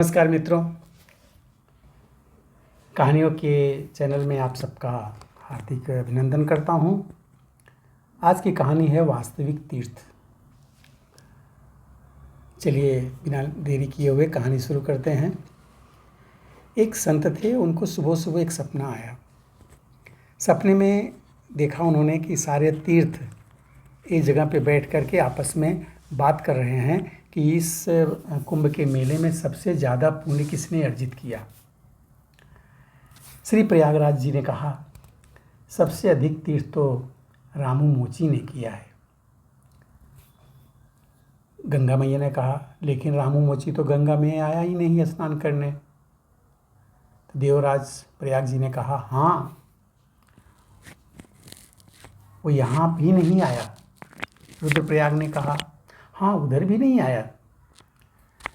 नमस्कार मित्रों, कहानियों के चैनल में आप सबका हार्दिक अभिनंदन करता हूं। आज की कहानी है वास्तविक तीर्थ। चलिए बिना देरी किए हुए कहानी शुरू करते हैं। एक संत थे, उनको सुबह सुबह एक सपना आया। सपने में देखा उन्होंने कि सारे तीर्थ एक जगह पे बैठ कर के आपस में बात कर रहे हैं कि इस कुंभ के मेले में सबसे ज़्यादा पुण्य किसने अर्जित किया। श्री प्रयागराज जी ने कहा, सबसे अधिक तीर्थ तो रामू मोची ने किया है। गंगा मैया ने कहा, लेकिन रामू मोची तो गंगा में आया ही नहीं स्नान करने। तो देवराज प्रयाग जी ने कहा, हाँ, वो यहाँ भी नहीं आया। रुद्रप्रयाग ने कहा, हाँ, उधर भी नहीं आया।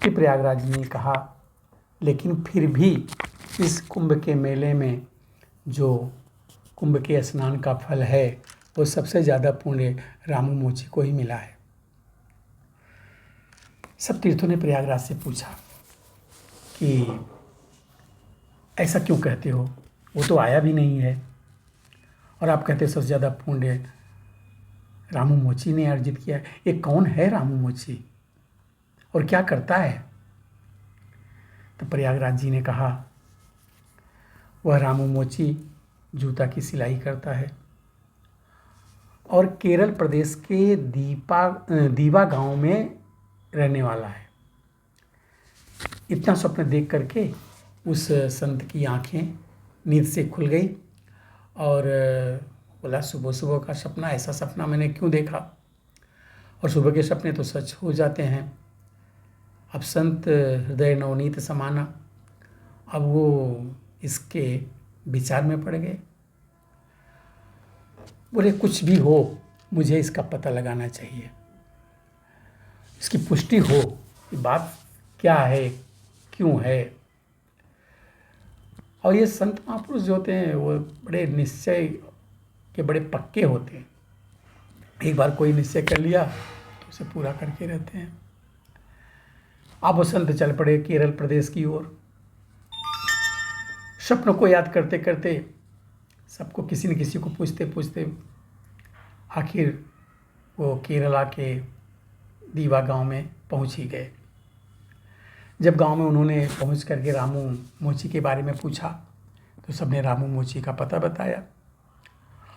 फिर प्रयागराज ने कहा, लेकिन फिर भी इस कुंभ के मेले में जो कुंभ के स्नान का फल है वो सबसे ज़्यादा पुण्य रामू मोची को ही मिला है। सब तीर्थों ने प्रयागराज से पूछा कि ऐसा क्यों कहते हो, वो तो आया भी नहीं है और आप कहते सबसे ज़्यादा पुण्य रामू मोची ने अर्जित किया है। ये कौन है रामू मोची और क्या करता है? तो प्रयागराज जी ने कहा, वह रामू मोची जूता की सिलाई करता है और केरल प्रदेश के दीवा गांव में रहने वाला है। इतना स्वप्न देख करके उस संत की आंखें नींद से खुल गई और बोला, सुबह सुबह का सपना, ऐसा सपना मैंने क्यों देखा। और सुबह के सपने तो सच हो जाते हैं। अब संत हृदय नवनीत समाना, अब वो इसके विचार में पड़ गए। बोले, कुछ भी हो, मुझे इसका पता लगाना चाहिए, इसकी पुष्टि हो कि बात क्या है, क्यों है। और ये संत महापुरुष जो होते हैं वो बड़े निश्चय के बड़े पक्के होते हैं। एक बार कोई निश्चय कर लिया तो उसे पूरा करके रहते हैं। अब वो संत चल पड़े केरल प्रदेश की ओर। स्वप्न को याद करते करते सबको किसी न किसी को पूछते पूछते आखिर वो केरला के दीवा गांव में पहुंच ही गए। जब गांव में उन्होंने पहुंच करके रामू मोची के बारे में पूछा तो सबने रामू मोची का पता बताया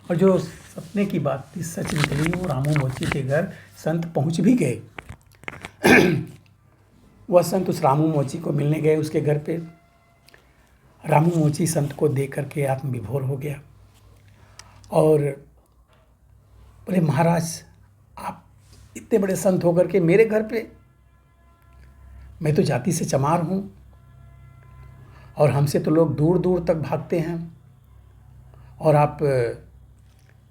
और जो सपने की बात थी सच निकली। वो रामू मोची के घर संत पहुंच भी गए। वह संत उस रामू मोची को मिलने गए उसके घर पे। रामू मोची संत को देख करके आत्मविभोर हो गया और बोले, महाराज, आप इतने बड़े संत होकर के मेरे घर पे, मैं तो जाति से चमार हूँ और हमसे तो लोग दूर दूर तक भागते हैं और आप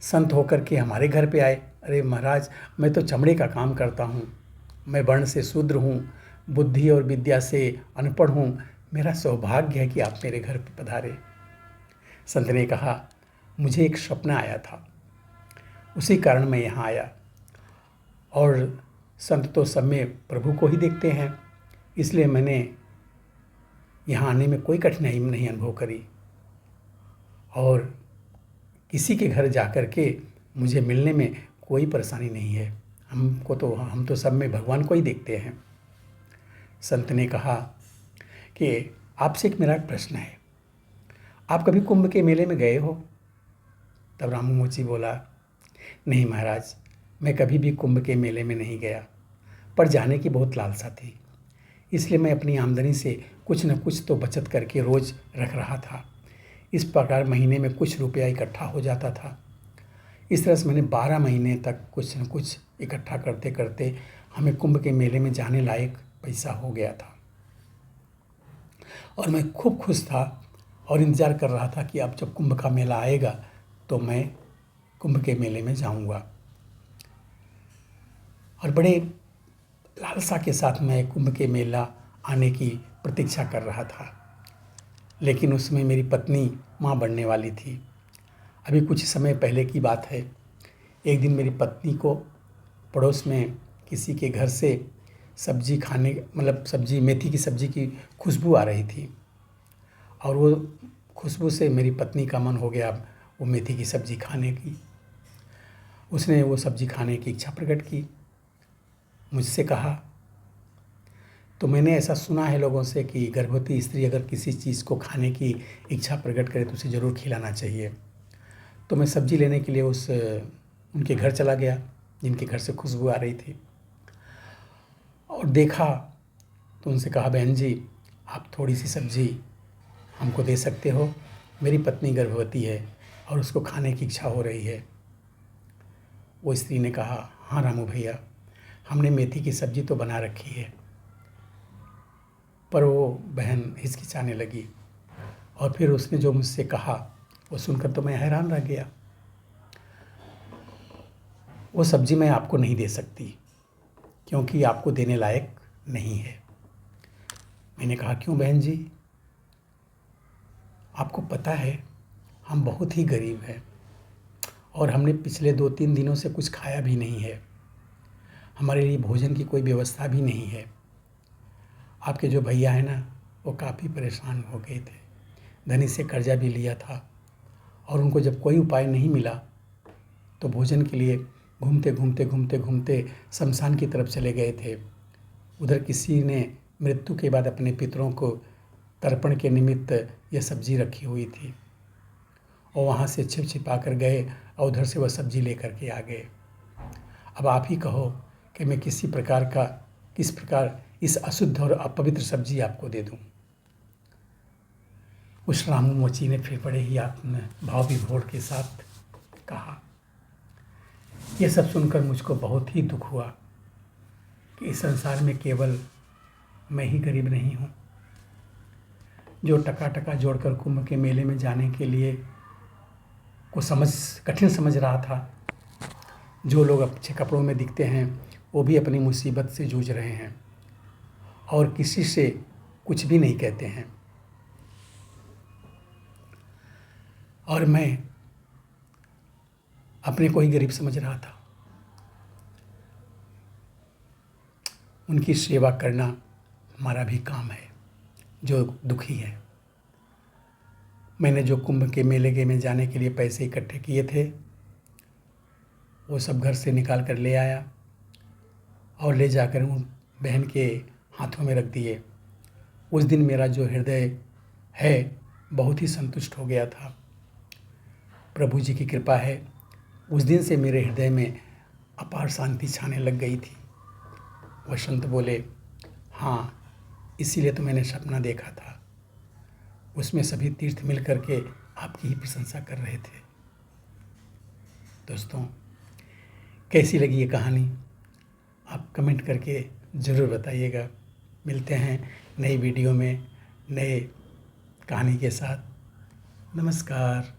संत होकर के हमारे घर पे आए। अरे महाराज, मैं तो चमड़े का काम करता हूँ, मैं वर्ण से शूद्र हूँ, बुद्धि और विद्या से अनपढ़ हूँ, मेरा सौभाग्य है कि आप मेरे घर पे पधारे। संत ने कहा, मुझे एक सपना आया था, उसी कारण मैं यहाँ आया। और संत तो सब में प्रभु को ही देखते हैं, इसलिए मैंने यहाँ आने में कोई कठिनाई नहीं अनुभव करी और किसी के घर जा कर के मुझे मिलने में कोई परेशानी नहीं है। हम तो सब में भगवान को ही देखते हैं। संत ने कहा कि आपसे एक मेरा प्रश्न है, आप कभी कुंभ के मेले में गए हो? तब रामू मोची बोला, नहीं महाराज, मैं कभी भी कुंभ के मेले में नहीं गया, पर जाने की बहुत लालसा थी, इसलिए मैं अपनी आमदनी से कुछ न कुछ तो बचत करके रोज़ रख रहा था। इस प्रकार महीने में कुछ रुपया इकट्ठा हो जाता था। इस तरह से मैंने 12 महीने तक कुछ न कुछ इकट्ठा करते करते हमें कुंभ के मेले में जाने लायक पैसा हो गया था और मैं खूब खुश था और इंतज़ार कर रहा था कि अब जब कुंभ का मेला आएगा तो मैं कुंभ के मेले में जाऊंगा। और बड़े लालसा के साथ मैं कुंभ के मेला आने की प्रतीक्षा कर रहा था। लेकिन उसमें मेरी पत्नी माँ बनने वाली थी। अभी कुछ समय पहले की बात है। एक दिन मेरी पत्नी को पड़ोस में किसी के घर से सब्ज़ी खाने मतलब सब्ज़ी मेथी की सब्ज़ी की खुशबू आ रही थी और वो खुशबू से मेरी पत्नी का मन हो गया वो मेथी की सब्ज़ी खाने की। उसने वो सब्ज़ी खाने की इच्छा प्रकट की, मुझसे कहा। तो मैंने ऐसा सुना है लोगों से कि गर्भवती स्त्री अगर किसी चीज़ को खाने की इच्छा प्रकट करे तो उसे ज़रूर खिलाना चाहिए। तो मैं सब्ज़ी लेने के लिए उनके घर चला गया जिनके घर से खुशबू आ रही थी और देखा तो उनसे कहा, बहन जी आप थोड़ी सी सब्ज़ी हमको दे सकते हो, मेरी पत्नी गर्भवती है और उसको खाने की इच्छा हो रही है। वो स्त्री ने कहा, हाँ रामू भैया, हमने मेथी की सब्ज़ी तो बना रखी है। पर वो बहन हिचकिचाने लगी और फिर उसने जो मुझसे कहा वो सुनकर तो मैं हैरान रह गया। वो सब्ज़ी मैं आपको नहीं दे सकती क्योंकि आपको देने लायक नहीं है। मैंने कहा, क्यों बहन जी? आपको पता है हम बहुत ही गरीब हैं और हमने पिछले 2-3 दिनों से कुछ खाया भी नहीं है। हमारे लिए भोजन की कोई व्यवस्था भी नहीं है। आपके जो भैया हैं ना वो काफ़ी परेशान हो गए थे, धनी से कर्जा भी लिया था और उनको जब कोई उपाय नहीं मिला तो भोजन के लिए घूमते शमशान की तरफ चले गए थे। उधर किसी ने मृत्यु के बाद अपने पितरों को तर्पण के निमित्त यह सब्ज़ी रखी हुई थी और वहाँ से छिपा कर गए और उधर से वह सब्ज़ी लेकर के आ गए। अब आप ही कहो कि मैं किस प्रकार इस अशुद्ध और अपवित्र सब्ज़ी आपको दे दूं। उस रामू मोची ने फिर बड़े ही आत्म भाव विभोर के साथ कहा। यह सब सुनकर मुझको बहुत ही दुख हुआ कि इस संसार में केवल मैं ही गरीब नहीं हूँ जो टका जोड़कर कुंभ के मेले में जाने के लिए कठिन समझ रहा था। जो लोग अच्छे कपड़ों में दिखते हैं वो भी अपनी मुसीबत से जूझ रहे हैं और किसी से कुछ भी नहीं कहते हैं और मैं अपने को ही गरीब समझ रहा था। उनकी सेवा करना हमारा भी काम है जो दुखी है। मैंने जो कुंभ के मेले में जाने के लिए पैसे इकट्ठे किए थे वो सब घर से निकाल कर ले आया और ले जाकर उन बहन के हाथों में रख दिए। उस दिन मेरा जो हृदय है बहुत ही संतुष्ट हो गया था। प्रभु जी की कृपा है, उस दिन से मेरे हृदय में अपार शांति छाने लग गई थी। वसंत बोले, हाँ इसीलिए तो मैंने सपना देखा था, उसमें सभी तीर्थ मिल करके आपकी ही प्रशंसा कर रहे थे। दोस्तों, कैसी लगी ये कहानी आप कमेंट करके ज़रूर बताइएगा। मिलते हैं नई वीडियो में नए कहानी के साथ। नमस्कार।